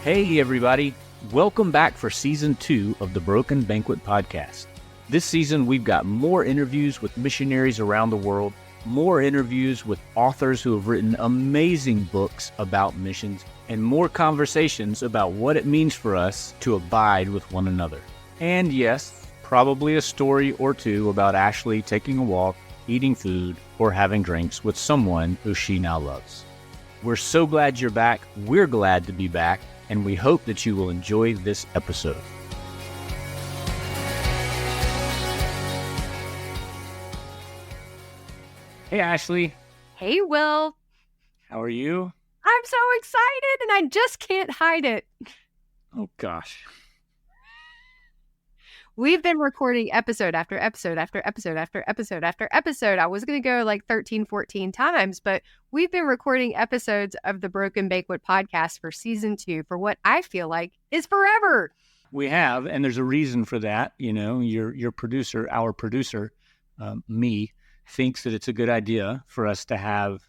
Hey everybody, welcome back for Season 2 of the Broken Banquet podcast. This season we've got more interviews with missionaries around the world, more interviews with authors who have written amazing books about missions, and more conversations about what it means for us to abide with one another. And yes, probably a story or two about Ashley taking a walk, eating food, or having drinks with someone who she now loves. We're so glad you're back, we're glad to be back, and we hope that you will enjoy this episode. Hey, Ashley. Hey, Will. How are you? I'm so excited, and I just can't hide it. Oh, gosh. We've been recording episode after episode after episode after episode after episode. I was going to go like 13, 14 times, but we've been recording episodes of the Broken Banquet podcast for Season 2 for what I feel like is forever. We have, and there's a reason for that. You know, your producer, our producer, me, thinks that it's a good idea for us to have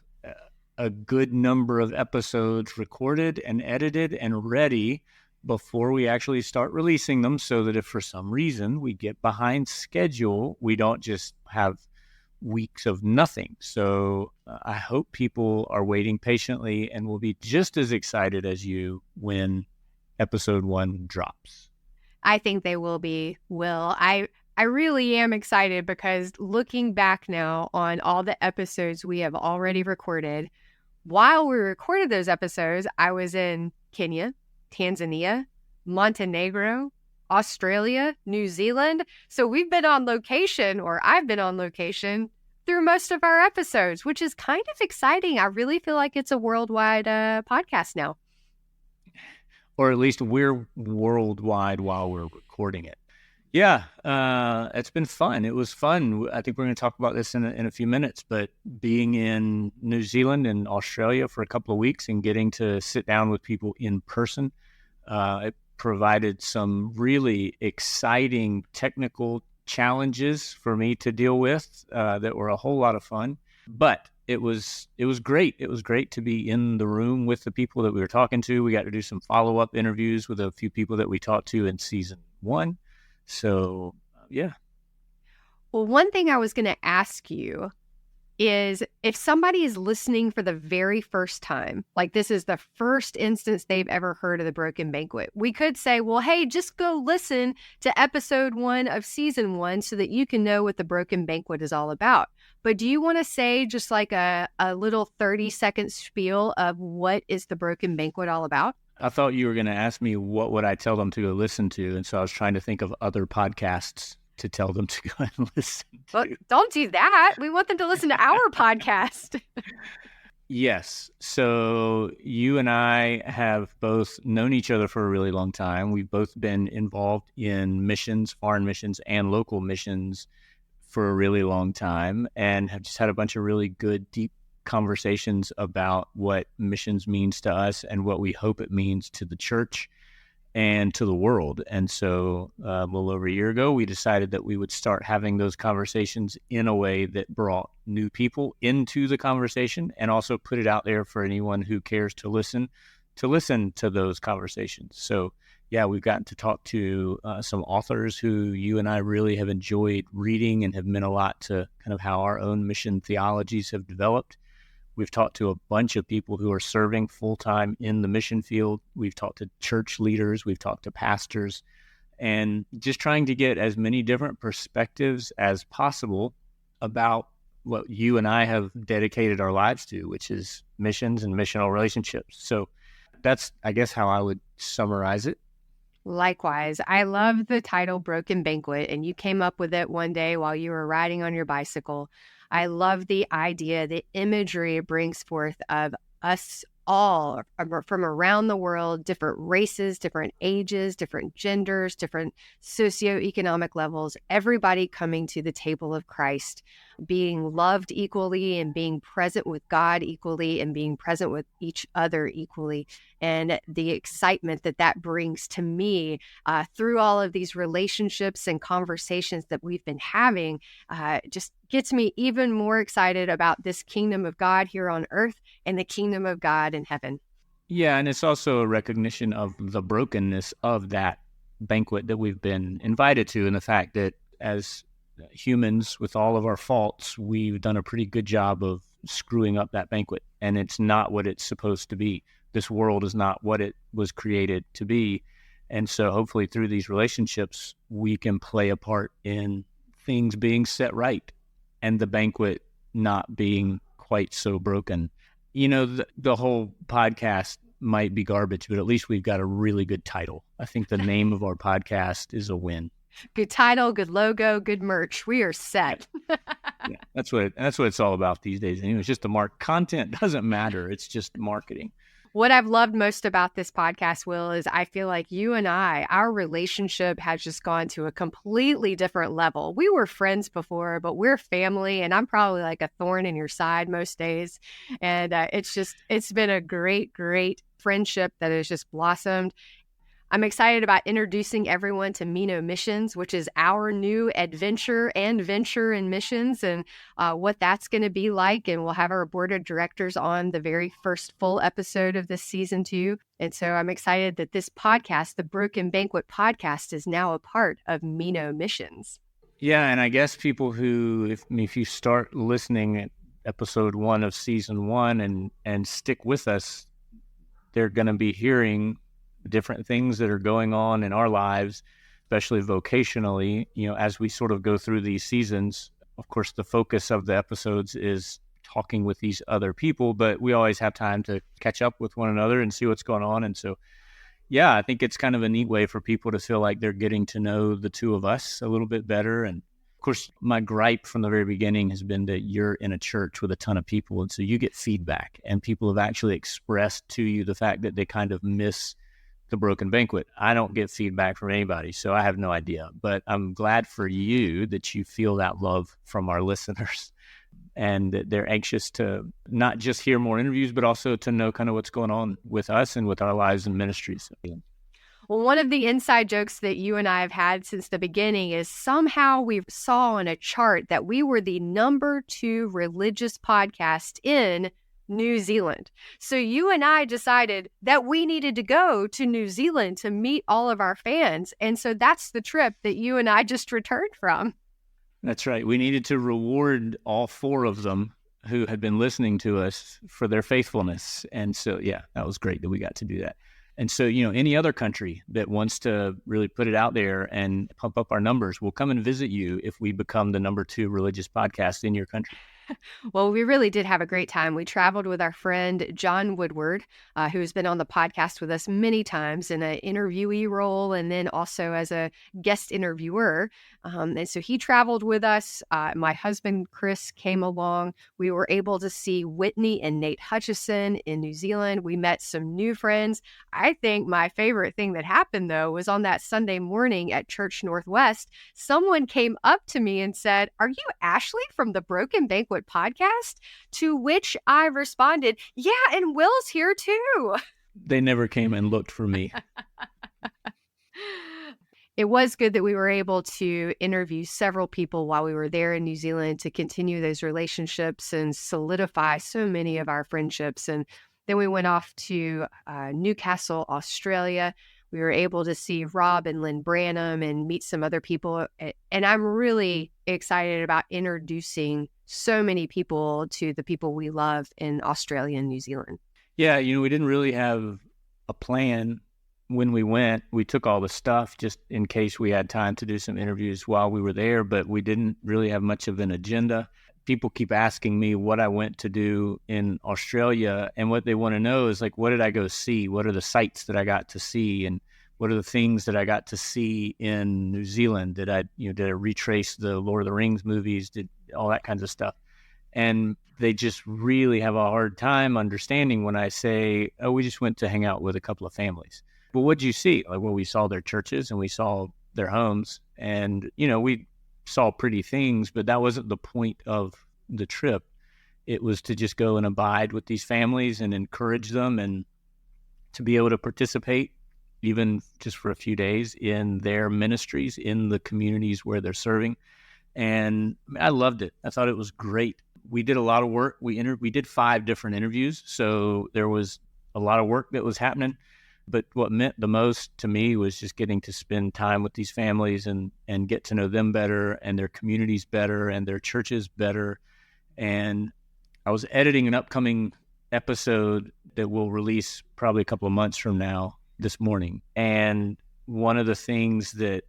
a good number of episodes recorded and edited and ready before we actually start releasing them, so that if for some reason we get behind schedule, we don't just have weeks of nothing. So I hope people are waiting patiently and will be just as excited as you when episode 1 drops. I think they will be, Will. I really am excited because looking back now on all the episodes we have already recorded, while we recorded those episodes, I was in Kenya, Tanzania, Montenegro, Australia, New Zealand. So we've been on location, or I've been on location through most of our episodes, which is kind of exciting. I really feel like it's a worldwide podcast now. Or at least we're worldwide while we're recording it. Yeah, it's been fun. It was fun. I think we're going to talk about this in a few minutes, but being in New Zealand and Australia for a couple of weeks and getting to sit down with people in person, it provided some really exciting technical challenges for me to deal with that were a whole lot of fun. But it was great. It was great to be in the room with the people that we were talking to. We got to do some follow-up interviews with a few people that we talked to in Season 1. So, yeah. Well, one thing I was going to ask you is if somebody is listening for the very first time, like this is the first instance they've ever heard of the Broken Banquet, we could say, well, hey, just go listen to episode 1 of Season 1 so that you can know what the Broken Banquet is all about. But do you want to say just like a little 30-second spiel of what is the Broken Banquet all about? I thought you were going to ask me what would I tell them to go listen to, and so I was trying to think of other podcasts to tell them to go and listen to. Well, don't do that. We want them to listen to our podcast. Yes. So you and I have both known each other for a really long time. We've both been involved in missions, foreign missions, and local missions for a really long time, and have just had a bunch of really good, deep conversations about what missions means to us and what we hope it means to the church and to the world. And so a little over a year ago, we decided that we would start having those conversations in a way that brought new people into the conversation and also put it out there for anyone who cares to listen to those conversations. So yeah, we've gotten to talk to some authors who you and I really have enjoyed reading and have meant a lot to kind of how our own mission theologies have developed. We've talked to a bunch of people who are serving full-time in the mission field. We've talked to church leaders. We've talked to pastors, and just trying to get as many different perspectives as possible about what you and I have dedicated our lives to, which is missions and missional relationships. So that's, I guess, how I would summarize it. Likewise, I love the title Broken Banquet, and you came up with it one day while you were riding on your bicycle. I love the idea, the imagery it brings forth of us all from around the world, different races, different ages, different genders, different socioeconomic levels, everybody coming to the table of Christ, being loved equally and being present with God equally and being present with each other equally. And the excitement that brings to me through all of these relationships and conversations that we've been having just gets me even more excited about this kingdom of God here on earth and the kingdom of God in heaven. Yeah, and it's also a recognition of the brokenness of that banquet that we've been invited to, and the fact that as humans, with all of our faults, we've done a pretty good job of screwing up that banquet, and it's not what it's supposed to be. This world is not what it was created to be. And so hopefully through these relationships, we can play a part in things being set right and the banquet not being quite so broken. The whole podcast might be garbage, but at least we've got a really good title. I think the name of our podcast is a win. Good title, good logo, good merch. We are set. Yeah, that's what it's all about these days. It's just the content doesn't matter. It's just marketing. What I've loved most about this podcast, Wil, is I feel like you and our relationship has just gone to a completely different level. We were friends before, but we're family, and I'm probably like a thorn in your side most days. And it's been a great, great friendship that has just blossomed. I'm excited about introducing everyone to Mino Missions, which is our new adventure and venture in missions, and what that's going to be like. And we'll have our board of directors on the very first full episode of this season 2. And so I'm excited that this podcast, the Broken Banquet podcast, is now a part of Mino Missions. Yeah, and I guess people who, if you start listening at episode 1 of season 1 and stick with us, they're going to be hearing different things that are going on in our lives, especially vocationally, as we sort of go through these seasons. Of course, the focus of the episodes is talking with these other people, but we always have time to catch up with one another and see what's going on. And so, yeah, I think it's kind of a neat way for people to feel like they're getting to know the two of us a little bit better. And of course, my gripe from the very beginning has been that you're in a church with a ton of people. And so you get feedback, and people have actually expressed to you the fact that they kind of miss the Broken Banquet. I don't get feedback from anybody, so I have no idea. But I'm glad for you that you feel that love from our listeners, and that they're anxious to not just hear more interviews, but also to know kind of what's going on with us and with our lives and ministries. Well, one of the inside jokes that you and I have had since the beginning is somehow we saw on a chart that we were the number 2 religious podcast in New Zealand. So you and I decided that we needed to go to New Zealand to meet all of our fans. And so that's the trip that you and I just returned from. That's right. We needed to reward all 4 of them who had been listening to us for their faithfulness. And so, yeah, that was great that we got to do that. And so, any other country that wants to really put it out there and pump up our numbers will come and visit you if we become the number 2 religious podcast in your country. Well, we really did have a great time. We traveled with our friend John Woodward, who's been on the podcast with us many times in an interviewee role and then also as a guest interviewer. And so he traveled with us. My husband, Chris, came along. We were able to see Whitney and Nate Hutchison in New Zealand. We met some new friends. I think my favorite thing that happened, though, was on that Sunday morning at Church Northwest, someone came up to me and said, "Are you Ashley from the Broken Banquet podcast?" To which I responded, "Yeah, and Wil's here too." They never came and looked for me. It was good that we were able to interview several people while we were there in New Zealand to continue those relationships and solidify so many of our friendships. And then we went off to Newcastle, Australia. We were able to see Rob and Lynn Branham and meet some other people. And I'm really excited about introducing so many people to the people we love in Australia and New Zealand. Yeah, we didn't really have a plan when we went. We took all the stuff just in case we had time to do some interviews while we were there, but we didn't really have much of an agenda. People keep asking me what I went to do in Australia, and what they want to know is, like, what did I go see? What are the sites that I got to see? And what are the things that I got to see in New Zealand? Did I retrace the Lord of the Rings movies? Did all that kinds of stuff? And they just really have a hard time understanding when I say, "Oh, we just went to hang out with a couple of families." But what'd you see? Like, well, we saw their churches and we saw their homes, and we saw pretty things, but that wasn't the point of the trip. It was to just go and abide with these families and encourage them, and to be able to participate, even just for a few days, in their ministries, in the communities where they're serving. And I loved it. I thought it was great. We did a lot of work. We did 5 different interviews, so there was a lot of work that was happening. But what meant the most to me was just getting to spend time with these families and get to know them better and their communities better and their churches better. And I was editing an upcoming episode that will release probably a couple of months from now this morning. And one of the things that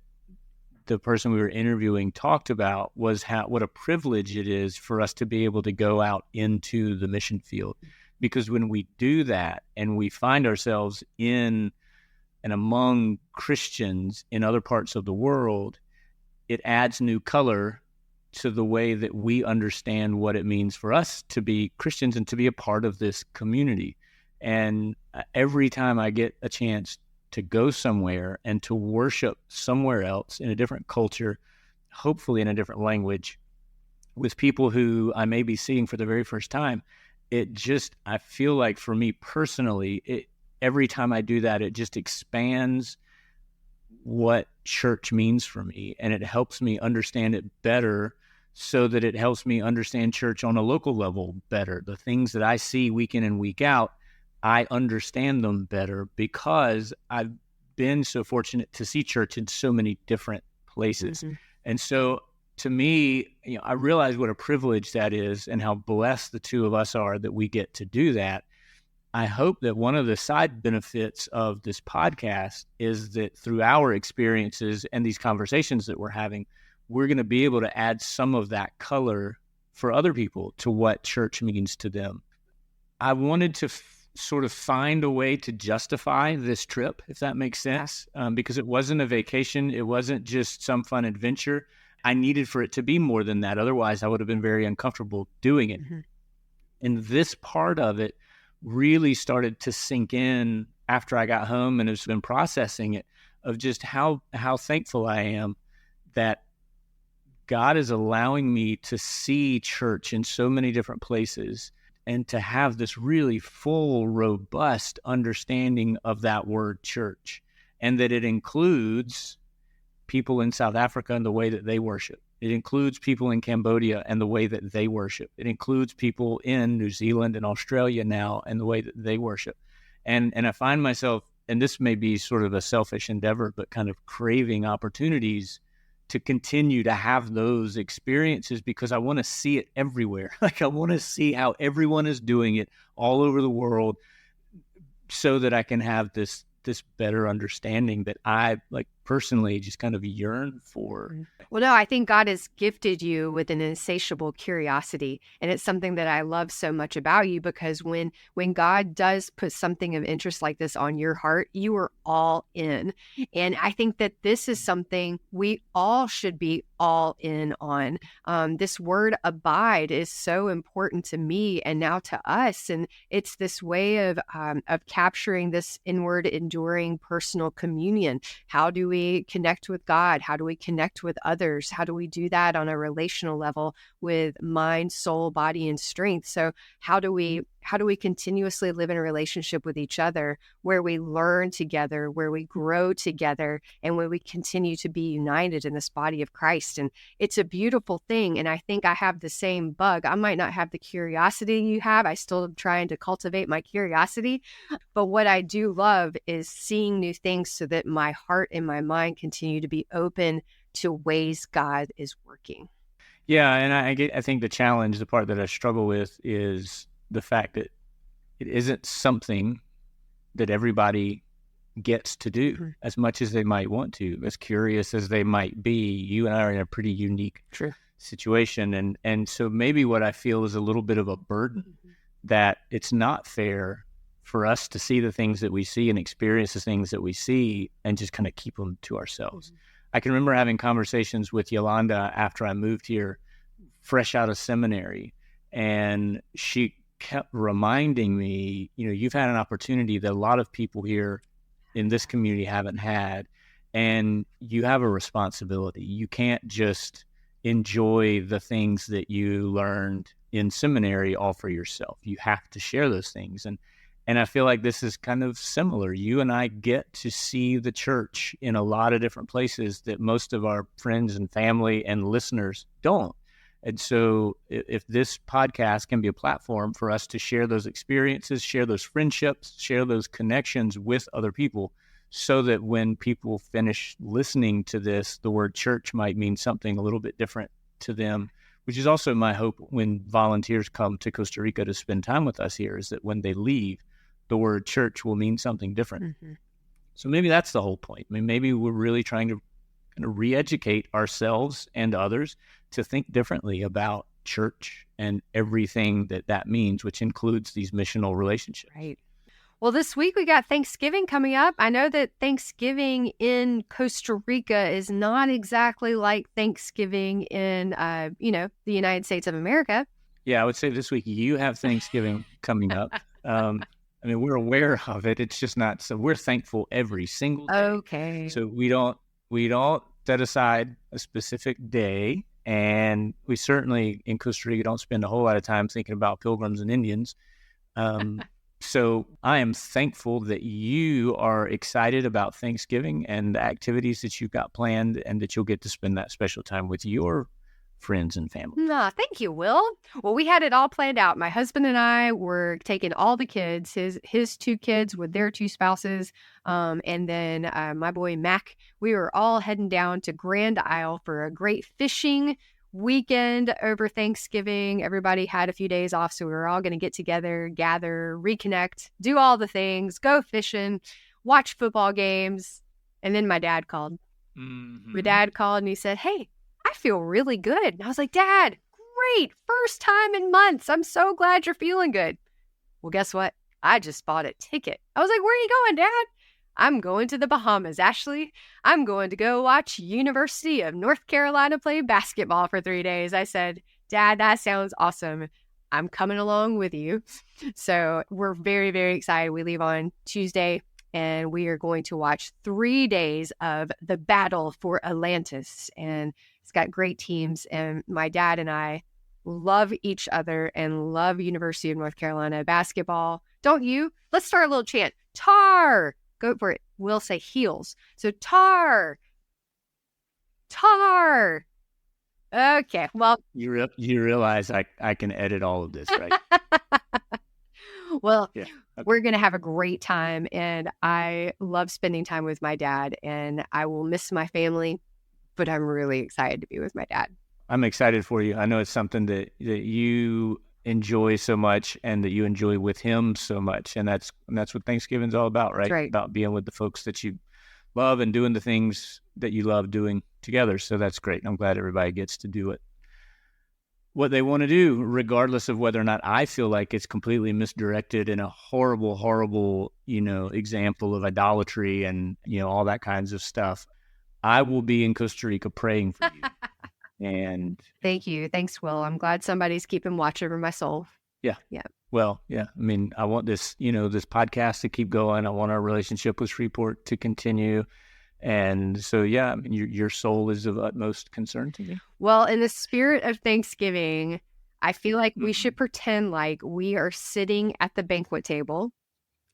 the person we were interviewing talked about was what a privilege it is for us to be able to go out into the mission field. Because when we do that and we find ourselves in and among Christians in other parts of the world, it adds new color to the way that we understand what it means for us to be Christians and to be a part of this community. And every time I get a chance to go somewhere and to worship somewhere else in a different culture, hopefully in a different language, with people who I may be seeing for the very first time, I feel like for me personally, every time I do that, it just expands what church means for me. And it helps me understand it better so that it helps me understand church on a local level better. The things that I see week in and week out, I understand them better because I've been so fortunate to see church in so many different places. Mm-hmm. And so to me, I realize what a privilege that is and how blessed the two of us are that we get to do that. I hope that one of the side benefits of this podcast is that through our experiences and these conversations that we're having, we're going to be able to add some of that color for other people to what church means to them. I wanted to sort of find a way to justify this trip, if that makes sense, because it wasn't a vacation. It wasn't just some fun adventure. I needed for it to be more than that. Otherwise, I would have been very uncomfortable doing it. Mm-hmm. And this part of it really started to sink in after I got home and have been processing it, of just how thankful I am that God is allowing me to see church in so many different places and to have this really full, robust understanding of that word church, and that it includes people in South Africa and the way that they worship. It includes people in Cambodia and the way that they worship. It includes people in New Zealand and Australia now and the way that they worship. And I find myself, and this may be sort of a selfish endeavor, but kind of craving opportunities to continue to have those experiences because I want to see it everywhere. Like I want to see how everyone is doing it all over the world so that I can have this better understanding that I personally just kind of yearn for. Well, no, I think God has gifted you with an insatiable curiosity. And it's something that I love so much about you, because when God does put something of interest like this on your heart, you are all in. And I think that this is something we all should be all in on. This word abide is so important to me and now to us. And it's this way of capturing this inward, enduring personal communion. How do we connect with God? How do we connect with others? How do we do that on a relational level with mind, soul, body, and strength? So how do we continuously live in a relationship with each other where we learn together, where we grow together, and where we continue to be united in this body of Christ? And it's a beautiful thing. And I think I have the same bug. I might not have the curiosity you have. I still am trying to cultivate my curiosity. But what I do love is seeing new things so that my heart and my mind continue to be open to ways God is working. Yeah, and I think the challenge, the part that I struggle with is the fact that it isn't something that everybody gets to do as much as they might want to, as curious as they might be. You and I are in a pretty unique situation. And so maybe what I feel is a little bit of a burden that it's not fair for us to see the things that we see and experience the things that we see and just kind of keep them to ourselves. I can remember having conversations with Yolanda after I moved here, fresh out of seminary, and she kept reminding me, you've had an opportunity that a lot of people here in this community haven't had, and you have a responsibility. You can't just enjoy the things that you learned in seminary all for yourself. You have to share those things. And I feel like this is kind of similar. You and I get to see the church in a lot of different places that most of our friends and family and listeners don't. And so if this podcast can be a platform for us to share those experiences, share those friendships, share those connections with other people, so that when people finish listening to this, the word church might mean something a little bit different to them, which is also my hope when volunteers come to Costa Rica to spend time with us here, is that when they leave, the word church will mean something different. Mm-hmm. So maybe that's the whole point. I mean, maybe we're really trying to kind of re-educate ourselves and others to think differently about church and everything that means, which includes these missional relationships. Right. Well, this week we got Thanksgiving coming up. I know that Thanksgiving in Costa Rica is not exactly like Thanksgiving in, the United States of America. Yeah, I would say this week you have Thanksgiving coming up. I mean, we're aware of it. It's just not, so we're thankful every single day. Okay. So we don't set aside a specific day. And we certainly in Costa Rica don't spend a whole lot of time thinking about pilgrims and Indians. So I am thankful that you are excited about Thanksgiving and the activities that you've got planned, and that you'll get to spend that special time with your friends and family. Thank you, Will. Well, we had it all planned out. My husband and I were taking all the kids, his two kids with their two spouses, and then my boy Mac. We were all heading down to Grand Isle for a great fishing weekend over Thanksgiving. Everybody had a few days off, so we were all going to get together, gather, reconnect, do all the things, go fishing, watch football games. And then my dad called. Mm-hmm. My dad called and he said, "Hey, I feel really good." And I was like, "Dad, great. First time in months. I'm so glad you're feeling good." Well, guess what? I just bought a ticket. I was like, "Where are you going, Dad?" "I'm going to the Bahamas, Ashley. I'm going to go watch University of North Carolina play basketball for 3 days." I said, "Dad, that sounds awesome. I'm coming along with you." So we're very, very excited. We leave on Tuesday, and we are going to watch 3 days of the battle for Atlantis. And it's got great teams. And my dad and I love each other and love University of North Carolina basketball. Don't you? Let's start a little chant. Tar! Go for it. We'll say heels. So tar. Tar. Okay. Well, you realize I can edit all of this, right? Well, yeah. Okay. We're going to have a great time, and I love spending time with my dad, and I will miss my family, but I'm really excited to be with my dad. I'm excited for you. I know it's something that you enjoy so much, and that you enjoy with him so much, and that's what Thanksgiving's all about, right? That's right. About being with the folks that you love and doing the things that you love doing together. So that's great. I'm glad everybody gets to do what they want to do, regardless of whether or not I feel like it's completely misdirected in a horrible, example of idolatry and, all that kinds of stuff. I will be in Costa Rica praying for you. And thank you. Thanks, Will. I'm glad somebody's keeping watch over my soul. Yeah. Yeah. Well, yeah. I mean, I want this, this podcast to keep going. I want our relationship with Shreveport to continue. And so, yeah, I mean, your soul is of utmost concern to me. Well, in the spirit of Thanksgiving, I feel like we should pretend like we are sitting at the banquet table,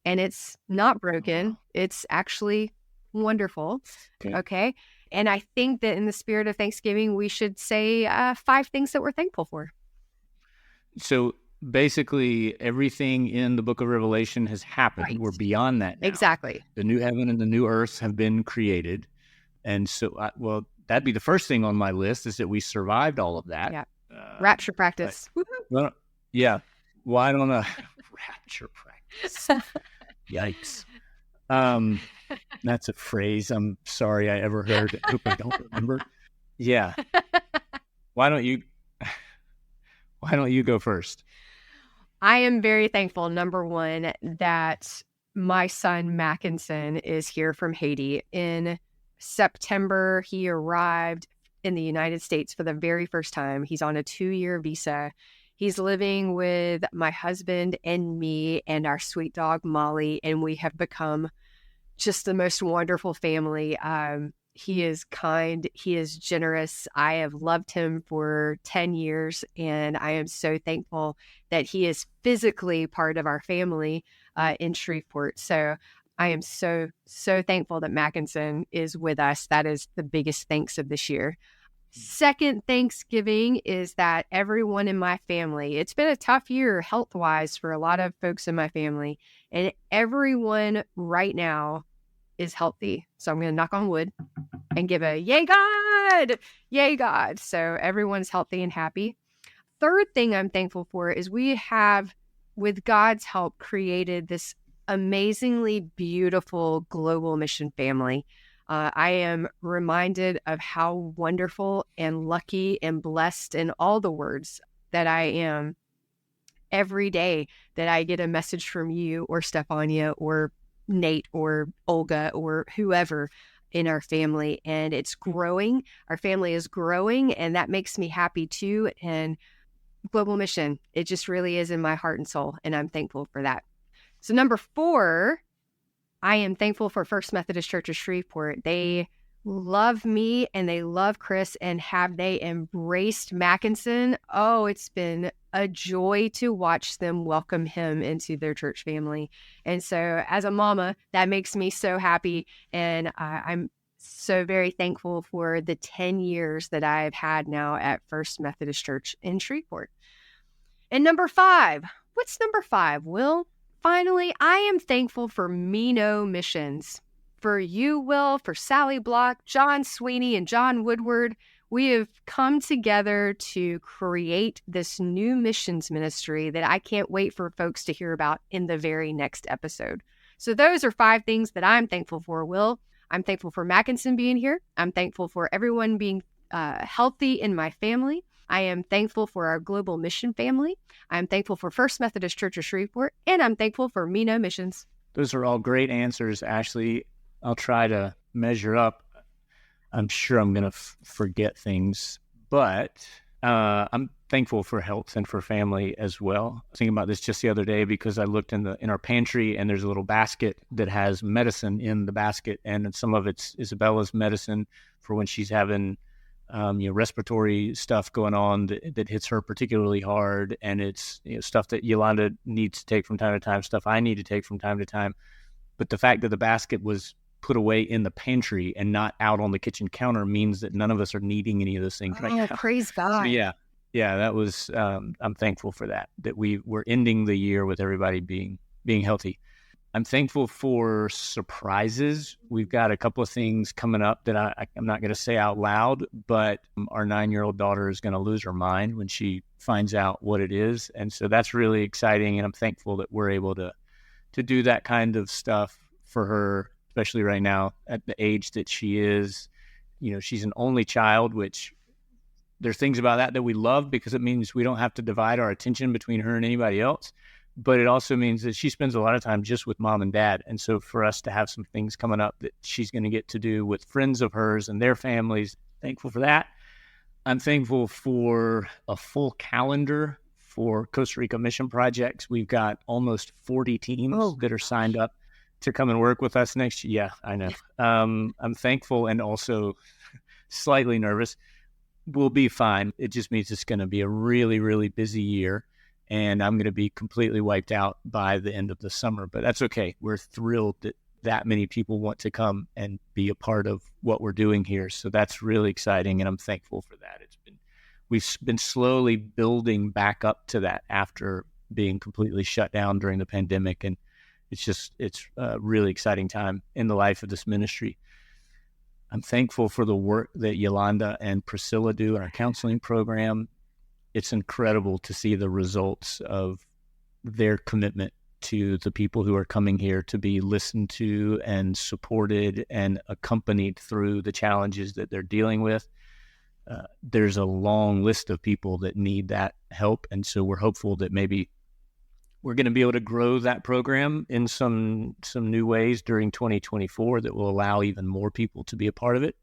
and it's not broken. It's actually wonderful. Okay. And I think that in the spirit of Thanksgiving, we should say 5 things that we're thankful for. So basically, everything in the book of Revelation has happened. Right. We're beyond that now. Exactly. The new heaven and the new earth have been created. And so, that'd be the first thing on my list, is that we survived all of that. Yeah. Rapture practice. Well, yeah. Why don't rapture practice? Yikes. That's a phrase I'm sorry I ever heard. I hope I don't remember. Yeah. Why don't you go first? I am very thankful, number one, that my son Mackinson is here from Haiti. In September, he arrived in the United States for the very first time. He's on a 2-year visa. He's living with my husband and me and our sweet dog, Molly, and we have become just the most wonderful family. He is kind. He is generous. I have loved him for 10 years, and I am so thankful that he is physically part of our family in Shreveport. So I am so, so thankful that Mackinson is with us. That is the biggest thanks of this year. Second Thanksgiving is that everyone in my family, it's been a tough year health-wise for a lot of folks in my family, and everyone right now is healthy. So I'm going to knock on wood and give a yay God, yay God. So everyone's healthy and happy. Third thing I'm thankful for is we have, with God's help, created this amazingly beautiful global mission family. I am reminded of how wonderful and lucky and blessed in all the words that I am every day that I get a message from you or Stefania or Nate or Olga or whoever in our family, and it's growing. Our family is growing, and that makes me happy too. And global mission, it just really is in my heart and soul, and I'm thankful for that. So number 4, I am thankful for First Methodist Church of Shreveport. They love me and they love Chris, and have they embraced Mackinson? Oh, it's been a joy to watch them welcome him into their church family. And so as a mama, that makes me so happy. And I'm so very thankful for the 10 years that I've had now at First Methodist Church in Shreveport. And number 5, what's number 5, Wil? Finally, I am thankful for Mino Missions. For you, Wil, for Sally Block, John Sweeney, and John Woodward, we have come together to create this new missions ministry that I can't wait for folks to hear about in the very next episode. So those are 5 things that I'm thankful for, Wil. I'm thankful for Mackinson being here. I'm thankful for everyone being healthy in my family. I am thankful for our global mission family. I'm thankful for First Methodist Church of Shreveport, and I'm thankful for Mino Missions. Those are all great answers, Ashley. I'll try to measure up. I'm sure I'm going to forget things, but I'm thankful for health and for family as well. I was thinking about this just the other day because I looked in our pantry, and there's a little basket that has medicine in the basket, and some of it's Isabella's medicine for when she's having respiratory stuff going on that hits her particularly hard, and it's stuff that Yolanda needs to take from time to time, stuff I need to take from time to time. But the fact that the basket was put away in the pantry and not out on the kitchen counter means that none of us are needing any of those things right now. Praise God. So yeah, that was I'm thankful for that we're ending the year with everybody being healthy. I'm thankful for surprises. We've got a couple of things coming up that I'm not going to say out loud, but our 9-year-old daughter is going to lose her mind when she finds out what it is. And so that's really exciting. And I'm thankful that we're able to do that kind of stuff for her, especially right now at the age that she is. She's an only child, which there's things about that we love because it means we don't have to divide our attention between her and anybody else. But it also means that she spends a lot of time just with mom and dad. And so for us to have some things coming up that she's going to get to do with friends of hers and their families, thankful for that. I'm thankful for a full calendar for Costa Rica mission projects. We've got almost 40 teams that are signed up to come and work with us next year. Yeah, I know. I'm thankful and also slightly nervous. We'll be fine. It just means it's going to be a really, really busy year. And I'm going to be completely wiped out by the end of the summer. But that's okay. We're thrilled that many people want to come and be a part of what we're doing here. So that's really exciting, and I'm thankful for that. We've been slowly building back up to that after being completely shut down during the pandemic. And it's a really exciting time in the life of this ministry. I'm thankful for the work that Yolanda and Priscilla do in our counseling program. It's incredible to see the results of their commitment to the people who are coming here to be listened to and supported and accompanied through the challenges that they're dealing with. There's a long list of people that need that help. And so we're hopeful that maybe we're going to be able to grow that program in some new ways during 2024 that will allow even more people to be a part of it.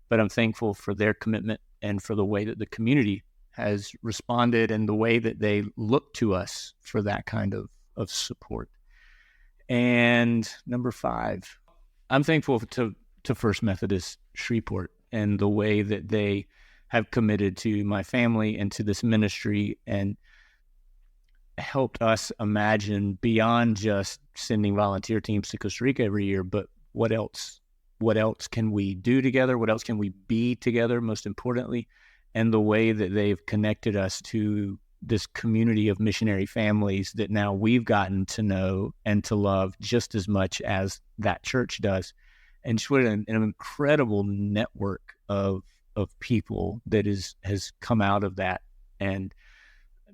But I'm thankful for their commitment and for the way that the community has responded and the way that they look to us for that kind of support. And number 5, I'm thankful to First Methodist Shreveport and the way that they have committed to my family and to this ministry and helped us imagine beyond just sending volunteer teams to Costa Rica every year, but what else what else can we do together? What else can we be together, most importantly? And the way that they've connected us to this community of missionary families that now we've gotten to know and to love just as much as that church does. And just what an incredible network of people that has come out of that. And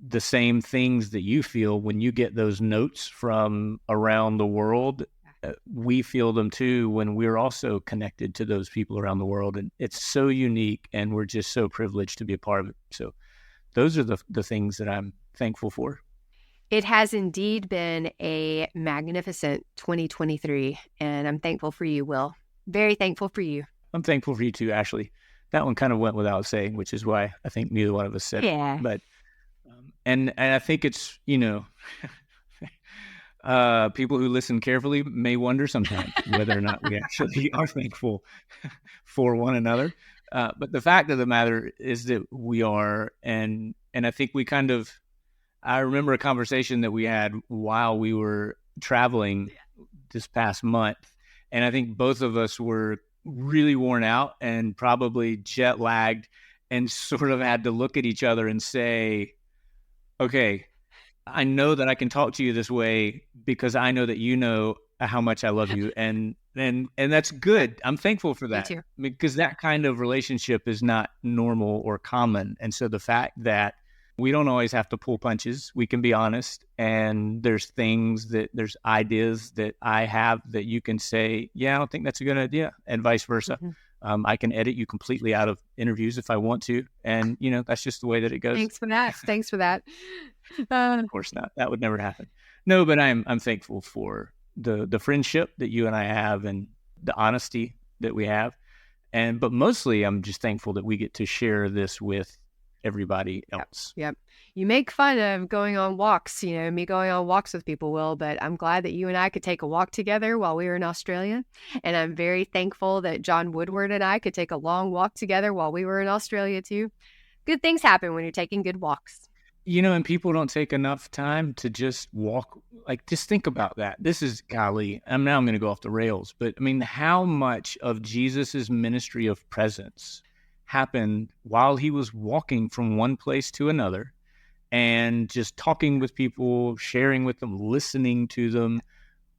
the same things that you feel when you get those notes from around the world, we feel them too when we're also connected to those people around the world. And it's so unique, and we're just so privileged to be a part of it. So those are the things that I'm thankful for. It has indeed been a magnificent 2023, and I'm thankful for you, Wil. Very thankful for you. I'm thankful for you too, Ashley. That one kind of went without saying, which is why I think neither one of us said it. But and I think it's, people who listen carefully may wonder sometimes whether or not we actually are thankful for one another. But the fact of the matter is that we are, and I think I remember a conversation that we had while we were traveling this past month, and I think both of us were really worn out and probably jet lagged, and sort of had to look at each other and say, okay, I know that I can talk to you this way because I know that you know how much I love you. And that's good. I'm thankful for that. Me too. Because that kind of relationship is not normal or common. And so the fact that we don't always have to pull punches, we can be honest. And there's ideas that I have that you can say, yeah, I don't think that's a good idea, and vice versa. Mm-hmm. I can edit you completely out of interviews if I want to. And, that's just the way that it goes. Thanks for that. Of course not. That would never happen. No, but I'm thankful for the friendship that you and I have and the honesty that we have. But mostly I'm just thankful that we get to share this with everybody else. Yep. You make fun of going on walks, me going on walks with people, Wil, but I'm glad that you and I could take a walk together while we were in Australia. And I'm very thankful that John Woodward and I could take a long walk together while we were in Australia too. Good things happen when you're taking good walks. And people don't take enough time to just walk. Like, just think about that. This is, golly, now I'm going to go off the rails, but how much of Jesus's ministry of presence happened while he was walking from one place to another and just talking with people, sharing with them, listening to them,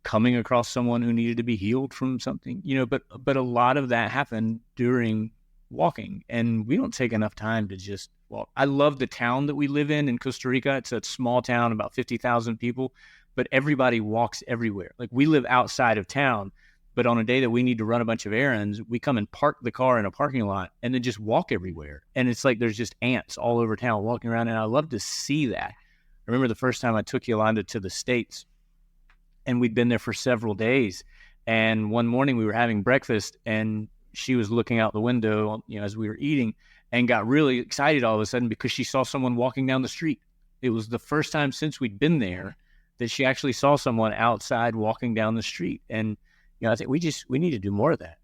coming across someone who needed to be healed from something, but a lot of that happened during walking, and we don't take enough time to just walk. I love the town that we live in Costa Rica. It's a small town, about 50,000 people, but everybody walks everywhere. Like, we live outside of town, but on a day that we need to run a bunch of errands, we come and park the car in a parking lot and then just walk everywhere. And it's like there's just ants all over town walking around, and I love to see that. I remember the first time I took Yolanda to the States, and we'd been there for several days. And one morning we were having breakfast, and she was looking out the window, as we were eating, and got really excited all of a sudden because she saw someone walking down the street. It was the first time since we'd been there that she actually saw someone outside walking down the street. And I think we need to do more of that.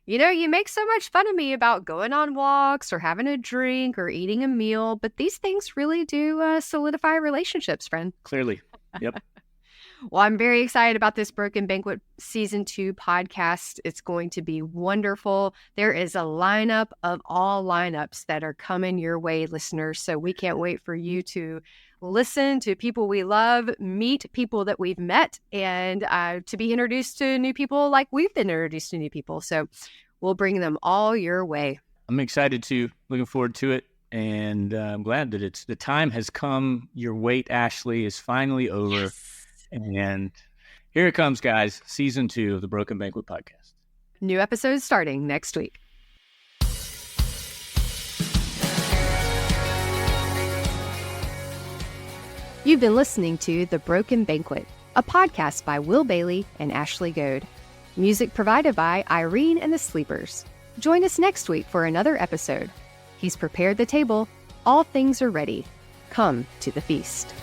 You make so much fun of me about going on walks or having a drink or eating a meal, but these things really do solidify relationships, friend. Clearly. Yep. Well, I'm very excited about this Broken Banquet Season 2 podcast. It's going to be wonderful. There is a lineup of all lineups that are coming your way, listeners. So we can't wait for you to listen to people we love, meet people that we've met, and to be introduced to new people like we've been introduced to new people. So we'll bring them all your way. I'm excited too. Looking forward to it. And I'm glad that the time has come. Your wait, Ashley, is finally over. Yes. And here it comes, guys. Season 2 of the Broken Banquet podcast. New episodes starting next week. You've been listening to The Broken Banquet, a podcast by Wil Bailey and Ashley Goad. Music provided by Irene and the Sleepers. Join us next week for another episode. He's prepared the table. All things are ready. Come to the feast.